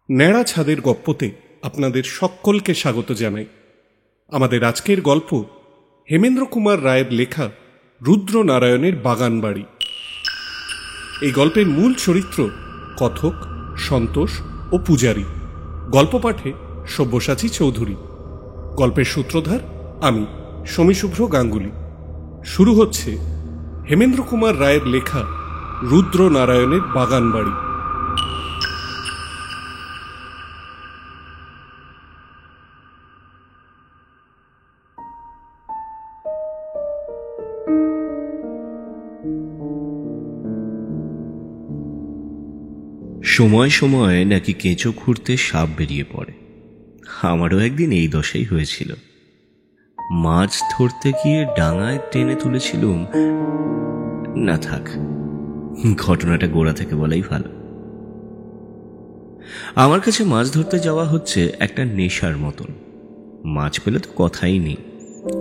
ন্যাড়া ছাদের গপ্পতে আপনাদের সকলকে স্বাগত জানাই। আমাদের আজকের গল্প হেমেন্দ্র কুমার রায়ের লেখা রুদ্রনারায়ণের বাগান বাড়ি। এই গল্পের মূল চরিত্র কথক, সন্তোষ ও পূজারী। গল্প পাঠে সব্যসাচী চৌধুরী। গল্পের সূত্রধার আমি সমীশুভ্র গাঙ্গুলি। শুরু হচ্ছে হেমেন্দ্র কুমার রায়ের লেখা রুদ্রনারায়ণের বাগান বাড়ি। সময় সময় নাকি কেঁচো খুঁড়তে সাপ বেরিয়ে পড়ে। আমারও একদিন এই দশাই হয়েছিল। মাছ ধরতে গিয়ে ডাঙায় টেনে তুলেছিলুম। না থাক, ঘটনাটা গোড়া থেকে বলাই ভালো। আমার কাছে মাছ ধরতে যাওয়া হচ্ছে একটা নেশার মতন। মাছ পেলে তো কথাই নেই,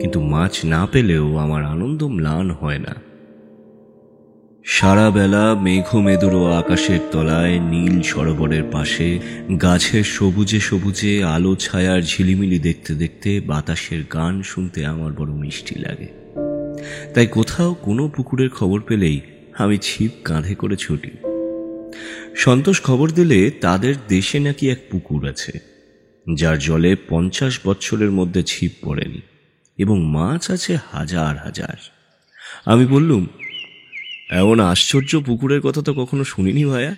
কিন্তু মাছ না পেলেও আমার আনন্দ ম্লান হয় না। সারা বেলা মেঘমেদুরো আকাশের তলায় নীল সরোবরের পাশে গাছের সবুজে সবুজে আলো ছায়ার ঝিলিমিলি দেখতে দেখতে বাতাসের গান শুনতে আমার বড় মিষ্টি লাগে। তাই কোথাও কোনো পুকুরের খবর পেলেই আমি ছিপ কাঁধে করে ছুটি। সন্তোষ খবর দিলে তাদের দেশে নাকি এক পুকুর আছে, যার জলে 50 বছরের মধ্যে ছিপ পড়েনি এবং মাছ আছে হাজার হাজার। আমি বললুম, এমন আশ্চর্য পুকুরের কথা তো কখনো শুনিনি ভাইয়া।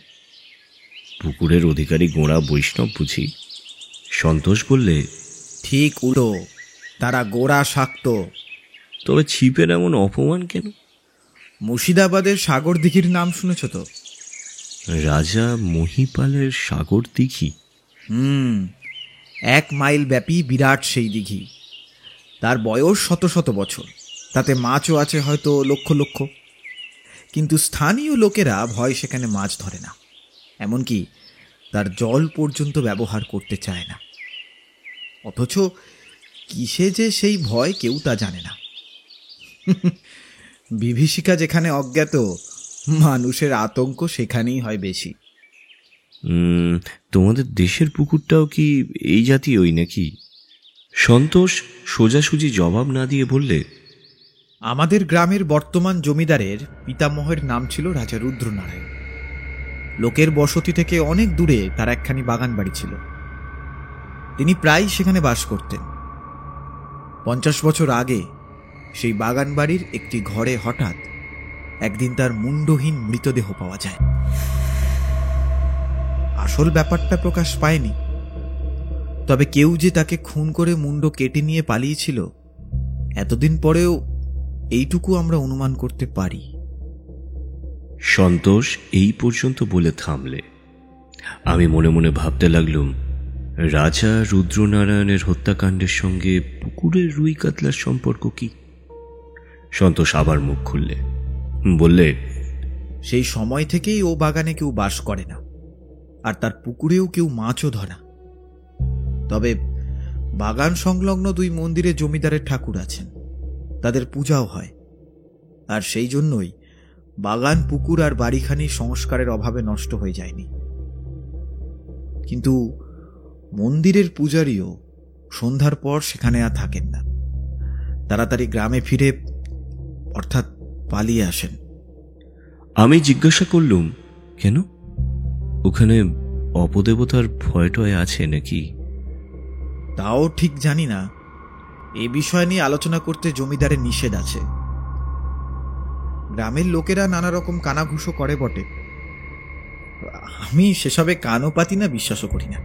পুকুরের অধিকারী গোঁড়া বৈষ্ণব বুঝি? সন্তোষ বললে, ঠিক উল্টো, তারা গোড়া শাক্ত। তবে ছিপের এমন অপমান কেন? মুর্শিদাবাদের সাগর দিঘির নাম শুনেছ তো? রাজা মহিপালের সাগর দিঘি? 1 মাইল ব্যাপী বিরাট সেই দিঘি। তার বয়স শত শত বছর, তাতে মাছও আছে হয়তো লক্ষ লক্ষ। কিন্তু স্থানীয় লোকেরা ভয় সেখানে মাছ ধরে না, এমনকি তার জল পর্যন্ত ব্যবহার করতে চায় না। অথচ কিসে যে সেই ভয় কেউ তা জানে না। বিভীষিকা যেখানে অজ্ঞাত, মানুষের আতঙ্ক সেখানেই হয় বেশি। তোমাদের দেশের পুকুরটাও কি এই জাতীয়ই নাকি? সন্তোষ সোজাসুজি জবাব না দিয়ে বললে, আমাদের গ্রামের বর্তমান জমিদারের পিতামহের নাম ছিল রাজা রুদ্রনারায়ণ। লোকের বসতি থেকে অনেক দূরে তার একখানি বাগান বাড়ি ছিল। তিনি প্রায় সেখানে বাস করতেন। 50 বছর আগে সেই বাগান বাড়ির একটি ঘরে হঠাৎ একদিন তার মুন্ডহীন মৃতদেহ পাওয়া যায়। আসল ব্যাপারটা প্রকাশ পায়নি, তবে কেউ যে তাকে খুন করে মুন্ড কেটে নিয়ে পালিয়েছিল, এতদিন পরেও এইটুকু আমরা অনুমান করতে পারি। সন্তোষ এই পর্যন্ত বলে থামলে। আমি মনে মনে ভাবতে লাগলুম, রাজা রুদ্রনারায়ণের হত্যাকাণ্ডের সঙ্গে পুকুরের রুই কাতলার সম্পর্ক কি? সন্তোষ আবার মুখ খুললে, বললে, সেই সময় থেকেই ও বাগানে কেউ বাস করে না, আর তার পুকুরেও কেউ মাছও ধরা। তবে বাগান সংলগ্ন 2 মন্দিরে জমিদারের ঠাকুর আছেন, তাদের পূজাও হয়। আর সেই জন্যই বাগান, পুকুর আর বাড়িখানি সংস্কারের অভাবে নষ্ট হয়ে যায়নি। কিন্তু মন্দিরের পূজারীও সন্ধ্যার পর সেখানে আর থাকেন না, তাড়াতাড়ি গ্রামে ফিরে, অর্থাৎ পালিয়ে আসেন। আমি জিজ্ঞাসা করলুম, কেন? ওখানে অপদেবতার ভয় টয় আছে নাকি? তাও ঠিক জানি না। এ বিষয় নিয়ে আলোচনা করতে জমিদারের নিষেধ আছে। গ্রামের লোকেরা নানা রকম কানাঘুষো করে বটে, আমি সেসবে কানও পাতি না, বিশ্বাসও করি না।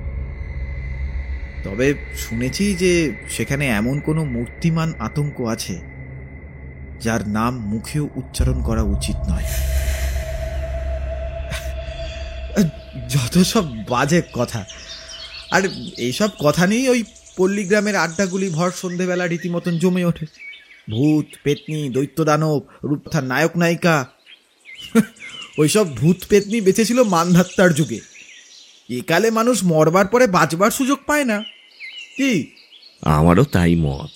তবে শুনেছি যে সেখানে এমন কোনো মূর্তিমান আতঙ্ক আছে যার নাম মুখেও উচ্চারণ করা উচিত নয়। যত সব বাজে কথা, আর এইসব কথা নিয়েই ওই পল্লীগ্রামের আড্ডাগুলি ভর সন্ধেবেলা রীতিমতন জমে ওঠে। ভূত, পেতনি, দৈত্য দানব, রূপথার নায়ক নায়িকা। ওইসব ভূত পেতনি বেঁচেছিল মানধাত্তার যুগে। একালে মানুষ মরবার পরে বাঁচবার সুযোগ পায় না। কি? আমারও তাই মত।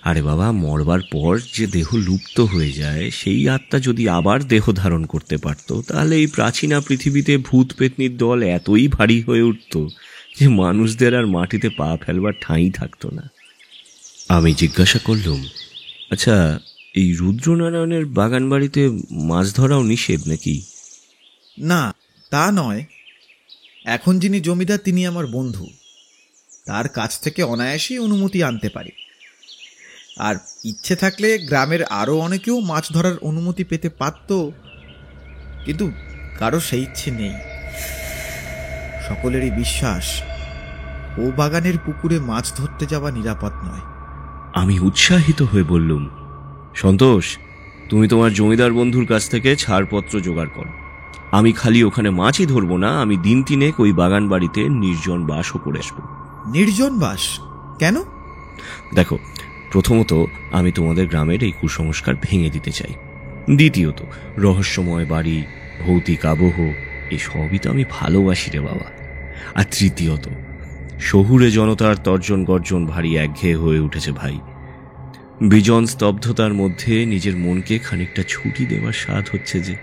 আরে বাবা, মরবার পর যে দেহ লুপ্ত হয়ে যায়, সেই আত্মা যদি আবার দেহ ধারণ করতে পারত, তাহলে এই প্রাচীনা পৃথিবীতে ভূত পেতনির দল এতই ভারী হয়ে উঠত যে মানুষদের আর মাটিতে পা ফেলবার ঠাঁই থাকতো না। আমি জিজ্ঞাসা করলুম, আচ্ছা, এই রুদ্রনারায়ণের বাগান বাড়িতে মাছ ধরাও নিষেধ নাকি? না, তা নয়। এখন যিনি জমিদার তিনি আমার বন্ধু, তার কাছ থেকে অনায়াসেই অনুমতি আনতে পারি। আর ইচ্ছে থাকলে গ্রামের আরও অনেকেও মাছ ধরার অনুমতি পেতে পারত, কিন্তু কারো সেই ইচ্ছে নেই। সকলেরই বিশ্বাস ও বাগানের পুকুরে মাছ ধরতে যাওয়া নিরাপদ নয়। আমি উৎসাহিত হয়ে বললুম, সন্তোষ, তুমি তোমার জমিদার বন্ধুর কাছ থেকে ছাড়পত্র জোগাড় করো। আমি খালি ওখানে মাছই ধরবো না, আমি দিন তিনেক ওই বাগান বাড়িতে নির্জন বাসও করে আসবো। নির্জন বাস কেন? দেখো, প্রথমত আমি তোমাদের গ্রামের এই কুসংস্কার ভেঙে দিতে চাই। দ্বিতীয়ত, রহস্যময় বাড়ি, ভৌতিক আবহ, এসবই তো আমি ভালোবাসি রে বাবা। আর তৃতীয়ত, শহুরে জনতার তর্জন গর্জন ভারী একঘেয়ে হয়ে উঠেছে ভাই। বিজন স্তব্ধতার মধ্যে নিজের মনকে খানিকটা ছুটি দেওয়ার স্বাদ হচ্ছে যে।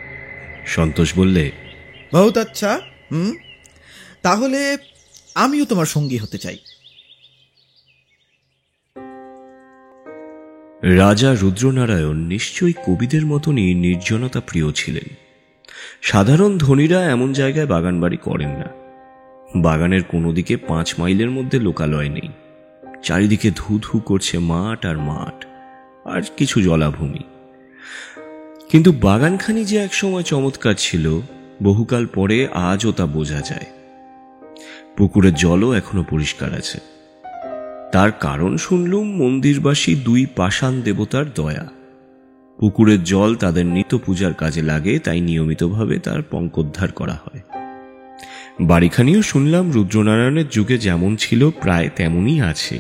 সন্তোষ বললে, বহুত আচ্ছা। তাহলে আমিও তোমার সঙ্গী হতে চাই। রাজা রুদ্রনারায়ণ নিশ্চয়ই কবিদের মতনই নির্জনতা প্রিয় ছিলেন। সাধারণ ধনীরা এমন জায়গায় বাগান বাড়ি করেন না। বাগানের কোনো দিকে 5 মাইলের মধ্যে লোকালয় নেই। চারিদিকে ধু ধু করছে মাঠ আর মাঠ, আর কিছু জলাভূমি। কিন্তু বাগানখানি যে একসময় চমৎকার ছিল, বহুকাল পরে আজও তা বোঝা যায়। পুকুরের জলও এখনো পরিষ্কার আছে। তার কারণ শুনলুম মন্দিরবাসী 2 পাষাণ দেবতার দয়া। পুকুরের জল তাদের নিত্য পূজার কাজে লাগে, তাই নিয়মিতভাবে তার পঙ্কোদ্ধার করা হয়। বাড়িখানিও শুনলাম রুদ্রনারায়ণের যুগে যেমন ছিল প্রায় তেমনই আছে।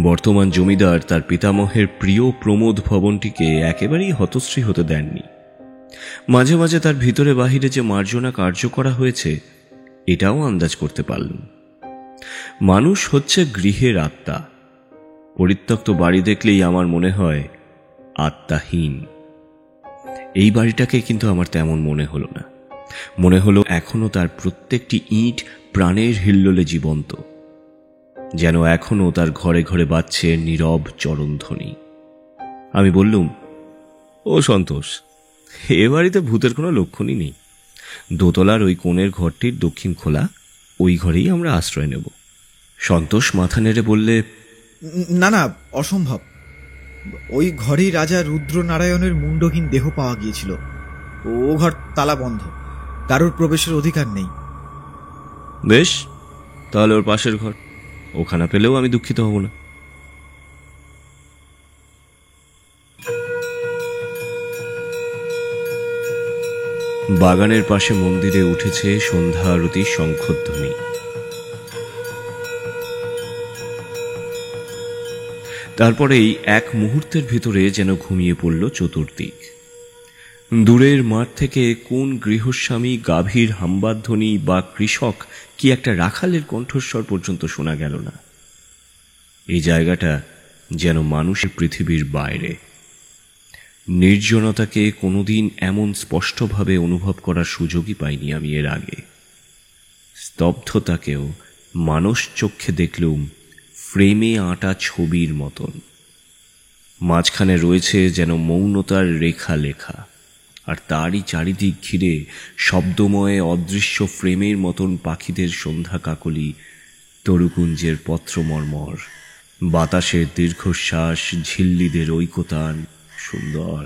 বর্তমান জমিদার তার পিতামহের প্রিয় প্রমোদ ভবনটিকে একেবারেই হতশ্রী হতে দেননি। মাঝে মাঝে তার ভিতরে বাহিরে যে মার্জনা কার্য করা হয়েছে, এটাও আন্দাজ করতে পারলুম। মানুষ হচ্ছে গৃহের আত্মা। পরিত্যক্ত বাড়ি দেখলেই আমার মনে হয় আত্মাহীন। এই বাড়িটাকে কিন্তু আমার তেমন মনে হলো না। মনে হলো এখনো তার প্রত্যেকটি ইট প্রাণের হিল্লোলে জীবন্ত, যেন এখনো তার ঘরে ঘরে বাজছে নীরব চরণধ্বনি। আমি বললুম, ও সন্তোষ, এ বাড়িতে ভূতের কোনো লক্ষণই নেই। দোতলার ওই কোণের ঘরটির দক্ষিণ খোলা, ওই ঘরেই আমরা আশ্রয় নেব। সন্তোষ মাথা নেড়ে বললে, না না, অসম্ভব। ওই ঘরেই রাজা রুদ্রনারায়ণের মুন্ডহীন দেহ পাওয়া গিয়েছিল। ও ঘর তালা বন্ধ, কারোর প্রবেশের অধিকার নেই। বেশ, তাহলে ওর পাশের ঘর, ওখানে পেলেও আমি দুঃখিত হব না। বাগানের পাশে মন্দিরে উঠেছে সন্ধ্যা আরতির শঙ্খধ্বনি। তারপরেই এক মুহূর্তের ভিতরে যেন ঘুমিয়ে পড়ল চতুর্দিক। দূরের মাঠ থেকে কোন গৃহস্বামী গাভীর হাম্বাধ্বনি বা কৃষক কি একটা রাখালের কণ্ঠস্বর পর্যন্ত শোনা গেল না। এই জায়গাটা যেন মানুষের পৃথিবীর বাইরে। নির্জনতাকে কোনোদিন এমন স্পষ্টভাবে অনুভব করার সুযোগই পাইনি আমি এর আগে। স্তব্ধতাকেও মানুষ চক্ষে দেখলুম ফ্রেমে আঁটা ছবির মতন। মাঝখানে রয়েছে যেন মৌনতার রেখা লেখা, আর তারই চারিদিক ঘিরে শব্দময় অদৃশ্য ফ্রেমের মতন পাখিদের সন্ধ্যা কাকলি, তরুকুঞ্জের পত্রমর্মর, বাতাসের দীর্ঘশ্বাস, ঝিল্লিদের ঐকতান। সুন্দর,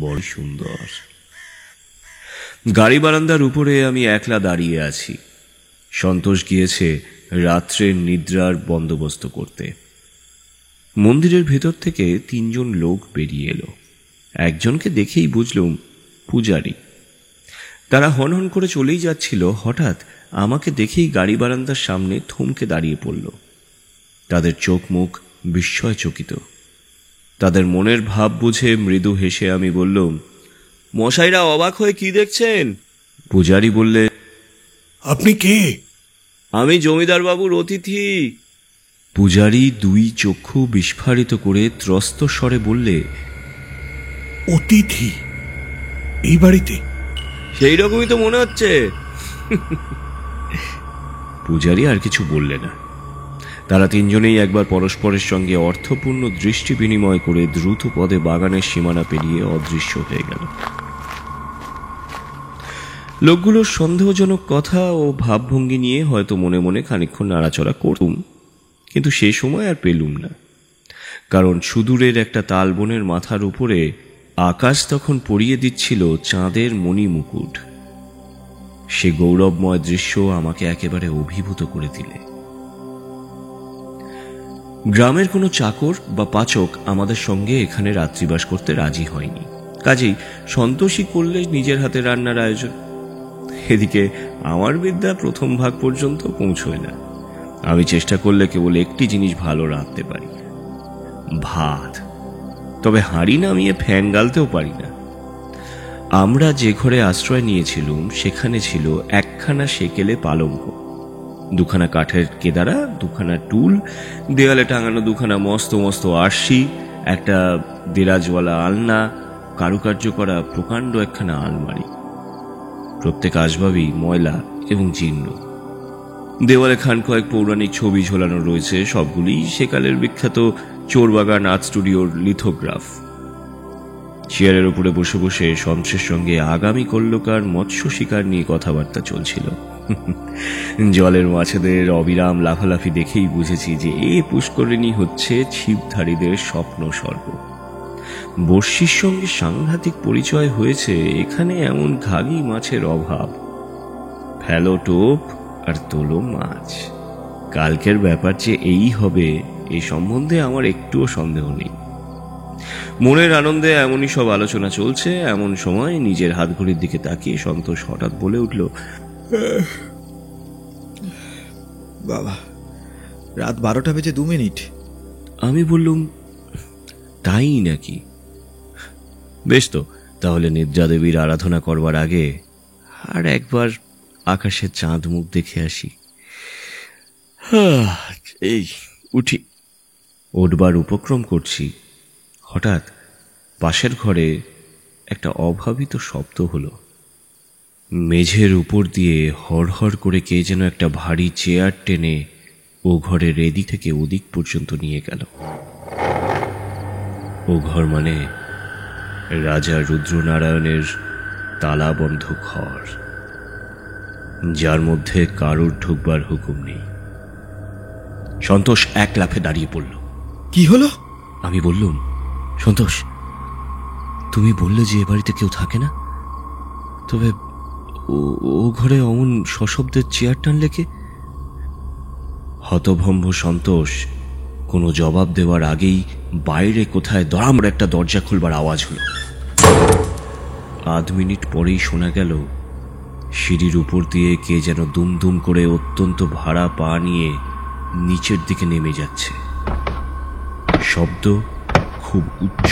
বড় সুন্দর। গাড়ি বারান্দার উপরে আমি একলা দাঁড়িয়ে আছি। সন্তোষ গিয়েছে রাত্রের নিদ্রার বন্দোবস্ত করতে। মন্দিরের ভেতর থেকে 3 জন লোক বেরিয়ে এলো। একজনকে দেখেই বুঝলুম পূজারী। তারা হনহন করে চলেই যাচ্ছিল, হঠাৎ আমাকে দেখেই গাড়ি বারান্দার সামনে থমকে দাঁড়িয়ে পড়ল। তাদের চোখ মুখ বিস্ময়চকিত। তাদের মনের ভাব বুঝে মৃদু হেসে আমি বললাম, মশাইরা অবাক হয়ে কি দেখছেন? পূজারি বললে, আপনি কে? আমি জমিদার বাবুর অতিথি। পূজারি দুই চক্ষু বিস্ফারিত করে ত্রস্ত স্বরে বললে, অতিথি এই বাড়িতে? সেই রকমই তো মনে হচ্ছে। পূজারি আর কিছু বললে না। তারা তিনজনেই একবার পরস্পরের সঙ্গে অর্থপূর্ণ দৃষ্টি বিনিময় করে দ্রুত পদে বাগানের সীমানা পেরিয়ে অদৃশ্য হয়ে গেল। লোকগুলোর সন্দেহজনক কথা ও ভাবভঙ্গি নিয়ে হয়তো মনে মনে খানিকক্ষণ নাড়াচড়া করতুম, কিন্তু সে সময় আর পেলুম না। কারণ সুদূরের একটা তালবনের মাথার উপরে আকাশ তখন পরিয়ে দিচ্ছিল চাঁদের মণি মুকুট। সে গৌরবময় দৃশ্য আমাকে একেবারে অভিভূত করে দিলে। গ্রামের কোনো চাকর বা পাচক আমাদের সঙ্গে এখানে রাত্রিবাস করতে রাজি হয়নি। কাজেই সন্তোষী করলে নিজের হাতে রান্নার আয়োজন। এদিকে আমার বিদ্যা প্রথম ভাগ পর্যন্ত পৌঁছয় না। আমি চেষ্টা করলে কেবল একটি জিনিস ভালো রাঁধতে পারি, ভাত। তবে হাঁড়ি নামিয়ে ফ্যান গালতেও পারি না। আমরা যে ঘরে আশ্রয় নিয়েছিলুম সেখানে ছিল একখানা সেকেলে পালঙ্ক, দুখানা কাঠের কেদারা, দুখানা টুল, দেয়ালে টাঙানো দুখানা মস্ত মস্ত আরশি, একটা দেরাজওয়ালা আলনা, কারুকার্য করা প্রকাণ্ড একখানা আলমারি। প্রত্যেক আসবাবই ময়লা এবং জীর্ণ। দেওয়ালে খান কয়েক পৌরাণিক ছবি ঝোলানো রয়েছে, সবগুলি সেকালের বিখ্যাত চোরবাগান আর্ট স্টুডিওর লিথোগ্রাফ। চেয়ারের উপরে বসে বসে সন্ত্রের সঙ্গে আগামী কল্যকার মৎস্য শিকার নিয়ে কথাবার্তা চলছিল। জলের মাছেদের অবিরাম লাফালাফি দেখেই বুঝেছি যে এ পুষ্করিণী হচ্ছে ছিপধারীদের স্বপ্ন স্বর্গ। বর্ষির সঙ্গে সাংঘাতিক পরিচয় হয়েছে এখানে, এমন ঘাগি মাছের অভাব। ফেলো টোপ আর তোলো মাছ। কালকের ব্যাপার যে এই হবে এই সম্বন্ধে আমার একটুও সন্দেহ নেই। মনের আনন্দে এমনই সব আলোচনা চলছে, এমন সময় নিজের হাত ঘড়ির দিকে তাকিয়ে সন্তোষ হঠাৎ বলে উঠল, বাবা, রাত 12টা বেজে 2 মিনিট। আমি বললুম, তাই নাকি? বেশ তো, তাহলে নিদ্রা দেবীর আরাধনা করবার আগে আর একবার আকাশের চাঁদ মুখ দেখে আসি। এই উঠি। উঠবার উপক্রম করছি, হঠাৎ পাশের ঘরে একটা অভাবিত শব্দ হলো। মেঝের উপর দিয়ে হড়হড় করে কে যেন একটা ভারী চেয়ার টেনে ও ঘরের এদিক থেকে ওদিক পর্যন্ত নিয়ে গেল। ও ঘর মানে রাজা রুদ্রনারায়ণের তালাবন্ধ ঘর, যার মধ্যে কারোর ঢুকবার হুকুম নেই। সন্তোষ এক লাফে দাঁড়িয়ে পড়ল। কি হলো? আমি বললুম, সন্তোষ, তুমি বললে যে এ বাড়িতে কেউ থাকে না, তবে ও ঘরে অমন সশব্দের চেয়ার টানলে কে? হতভম্ব সন্তোষ কোনো জবাব দেওয়ার আগেই বাইরে কোথায় দড়াম একটা দরজা খুলবার আওয়াজ হলো। আধ মিনিট পরেই শোনা গেল সিঁড়ির উপর দিয়ে কে যেন দুমদুম করে অত্যন্ত ভাড়া পা নিয়ে নিচের দিকে নেমে যাচ্ছে। শব্দ খুব উচ্চ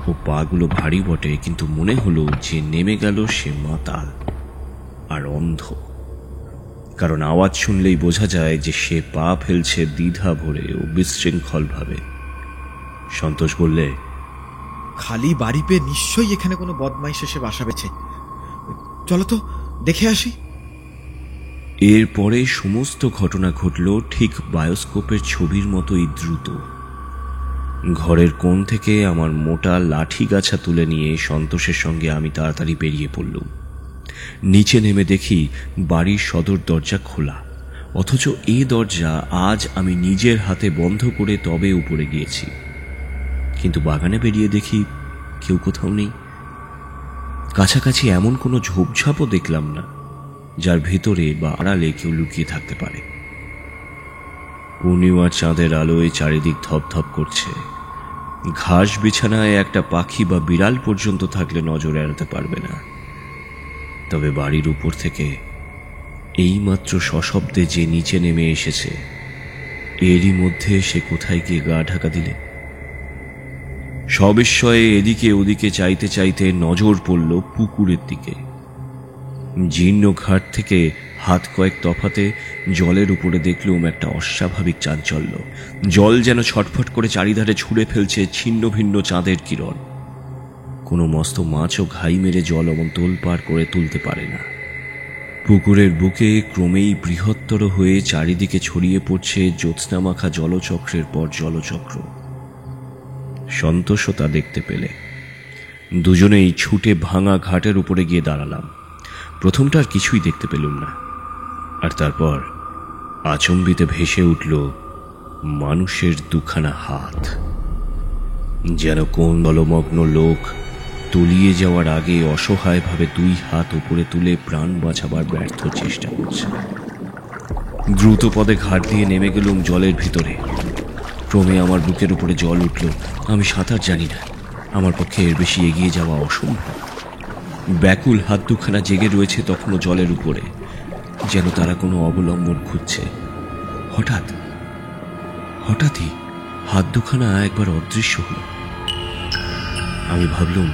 ও পাগুলো ভারী বটে, কিন্তু মনে হলো যে নেমে গেল সে মাতাল আর অন্ধ। কারণ আওয়াজ শুনলেই বোঝা যায় যে সে পা ফেলছে দ্বিধা ভরে ও বিশৃঙ্খল ভাবে। সন্তোষ বললে, খালি বাড়ি পেয়ে নিশ্চয়ই এখানে কোনো বদমাইশ এসে বাসা বেছে। চলো তো দেখে আসি। এরপরে সমস্ত ঘটনা ঘটল ঠিক বায়োস্কোপের ছবির মতোই দ্রুত। ঘরের কোণ থেকে আমার মোটা লাঠি গাছা তুলে নিয়ে সন্তোষের সঙ্গে আমি তাড়াতাড়ি বেরিয়ে পড়লুম। নিচে নেমে দেখি বাড়ির সদর দরজা খোলা, অথচ এই দরজা আজ আমি নিজের হাতে বন্ধ করে তবে উপরে গিয়েছি। কিন্তু বাগানে বেরিয়ে দেখি কেউ কোথাও নেই। কাছাকাছি এমন কোনো ঝোপঝাপও দেখলাম না যার ভেতরে বা আড়ালে কেউ লুকিয়ে থাকতে পারে। পূর্ণিমার চাঁদের আলোয় চারিদিক ধপধপ করছে। ঘাস বিছানায় একটা পাখি বা বিড়াল পর্যন্ত থাকলে নজর এড়াতে পারবে না। তবে বাড়ির উপর থেকে এইমাত্র সশব্দে যে নিচে নেমে এসেছে, এরই মধ্যে সে কোথায় গিয়ে গা ঢাকা দিলে। সবিস্ময়ে এদিকে ওদিকে চাইতে চাইতে নজর পড়ল পুকুরের দিকে। জীর্ণ ঘাট থেকে হাত কয়েক তফাতে জলের উপরে দেখলুম একটা অস্বাভাবিক চাঞ্চল্য। জল যেন ছটফট করে চারিধারে ছুঁড়ে ফেলছে ছিন্ন ভিন্ন চাঁদের কিরণ। কোনো মস্ত মাছও ঘাই মেরে জল অমন তোলপাড় করে তুলতে পারে না। পুকুরের বুকে ক্রমেই বৃহত্তর হয়ে চারিদিকে ছড়িয়ে পড়ছে জ্যোৎস্নামাখা জলচক্রের পর জলচক্র। সন্তোষও তা দেখতে পেলে। দুজনেই ছুটে ভাঙা ঘাটের উপরে গিয়ে দাঁড়ালাম। প্রথমটা আর কিছুই দেখতে পেলুম না, আর তারপর আচম্বিতে ভেসে উঠল মানুষের দুখানা হাত, যেন কোন দলমগ্ন লোক তলিয়ে যাওয়ার আগে অসহায়ভাবে দুই হাত উপরে তুলে প্রাণ বাঁচাবার ব্যর্থ চেষ্টা করছে। দ্রুত পদে ঘাট দিয়ে নেমে গেলুম জলের ভিতরে। ক্রমে আমার বুকের উপরে জল উঠল। আমি সাঁতার জানি না, আমার পক্ষে এর বেশি এগিয়ে যাওয়া অসম্ভব। ব্যাকুল হাত দুখানা জেগে রয়েছে তখনও জলের উপরে, যেন তারা কোনো অবলম্বন খুঁজছে। হঠাৎই হাত দুখানা একবার অদৃশ্য হল। আমি ভাবলুম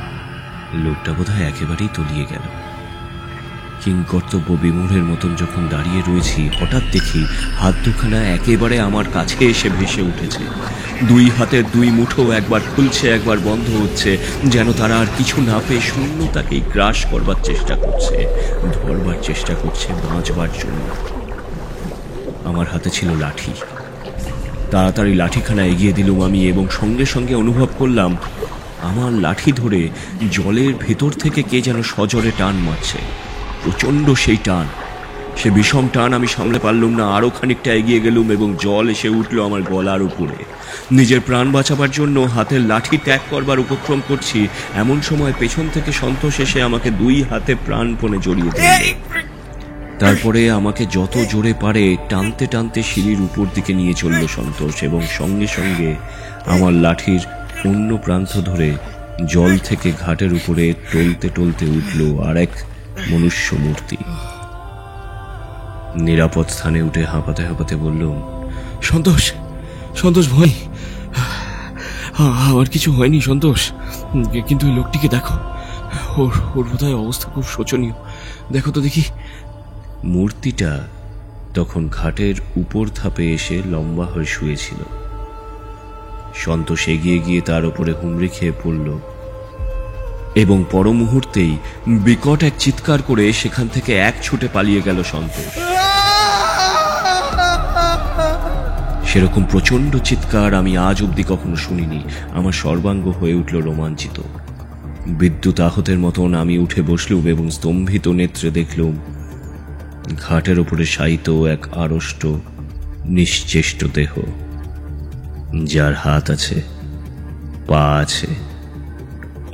লোকটা বোধহয় একেবারেই তলিয়ে গেল। কিংকর্তব্য বিমূঢ়ের মতন যখন দাঁড়িয়ে রয়েছি, হঠাৎ দেখি হাত দুখানা একেবারে আমার কাছে এসে ভেসে উঠেছে। দুই হাতের দুই মুঠো একবার খুলছে একবার বন্ধ হচ্ছে, যেন তারা আর কিছু না পেয়ে শূন্যতাকেই গ্রাস করবার চেষ্টা করছে, ধরবার চেষ্টা করছে বাঁচবার জন্য। আমার হাতে ছিল লাঠি। তাড়াতাড়ি লাঠিখানা এগিয়ে দিলুম আমি, এবং সঙ্গে সঙ্গে অনুভব করলাম আমার লাঠি ধরে জলের ভেতর থেকে কে যেন সজোরে টান মারছে। প্রচণ্ড সেই টান, সে বিষম টান আমি সামলে পারলুম না। আরও খানিকটা এগিয়ে গেলুম এবং জল এসে উঠল আমার গলার উপরে। নিজের প্রাণ বাঁচাবার জন্য হাতের লাঠি ত্যাগ করবার উপক্রম করছি, এমন সময় পেছন থেকে সন্তোষ এসে আমাকে দুই হাতে প্রাণপণে জড়িয়ে দিল। তারপরে আমাকে যত জোরে পারে টানতে টানতে সিঁড়ির উপর দিকে নিয়ে চলল সন্তোষ, এবং সঙ্গে সঙ্গে আমার লাঠির অন্য প্রান্ত ধরে জল থেকে ঘাটের উপরে টলতে টলতে উঠল আর এক মনুষ্য মূর্তি। নিরাপদ স্থানে উঠে হাঁপাতে হাঁপাতে বললুম, সন্তোষ, সন্তোষ ভাই, আমার কিছু হয়নি সন্তোষ, কিন্তু ওই লোকটিকে দেখো, ওর বোধহয় অবস্থা খুব শোচনীয়, দেখো তো দেখি। মূর্তিটা তখন ঘাটের উপর ধাপে এসে লম্বা হয়ে শুয়েছিল। সন্তোষ এগিয়ে গিয়ে তার উপরে হুমড়ি খেয়ে পড়ল, এবং পর মুহূর্তেই বিকট এক চিৎকার করে সেখান থেকে এক ছুটে পালিয়ে গেল সন্তোষ। সেরকম প্রচন্ড চিৎকার আমি আজ অব্দি কখনো শুনিনি। আমার সর্বাঙ্গ হয়ে উঠল রোমাঞ্চিত। বিদ্যুৎ আহতের মতন আমি উঠে বসলুম এবং স্তম্ভিত নেত্রে দেখলুম ঘাটের উপরে শায়িত এক আড়ষ্ট নিশ্চেষ্ট দেহ, যার হাত আছে, পা আছে,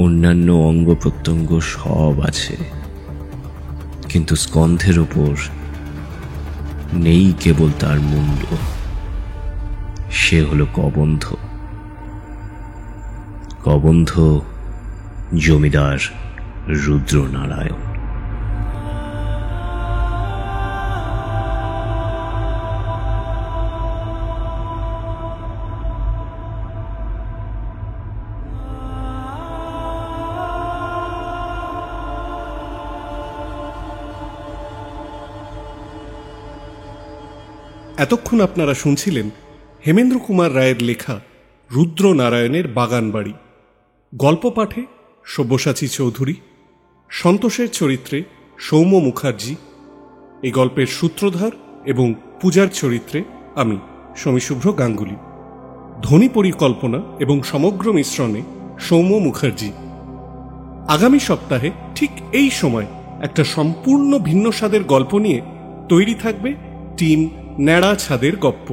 অন্যান্য অঙ্গ প্রত্যঙ্গ সব আছে, কিন্তু স্কন্ধের ওপর নেই কেবল তার মুন্ড। সে হলো কবন্ধ, কবন্ধ জমিদার রুদ্রনারায়ণ। এতক্ষণ আপনারা শুনছিলেন হেমেন্দ্র কুমার রায়ের লেখা রুদ্রনারায়ণের বাগান বাড়ি। গল্প পাঠে সব্যসাচী চৌধুরী, সন্তোষের চরিত্রে সৌম্য মুখার্জি, এই গল্পের সূত্রধার এবং পূজার চরিত্রে আমি সমীশুভ্র গাঙ্গুলি, ধ্বনি পরিকল্পনা এবং সমগ্র মিশ্রণে সৌম্য মুখার্জি। আগামী সপ্তাহে ঠিক এই সময় একটা সম্পূর্ণ ভিন্ন স্বাদের গল্প নিয়ে তৈরি থাকবে টিম ন্যাড়া ছাদের গপ্প।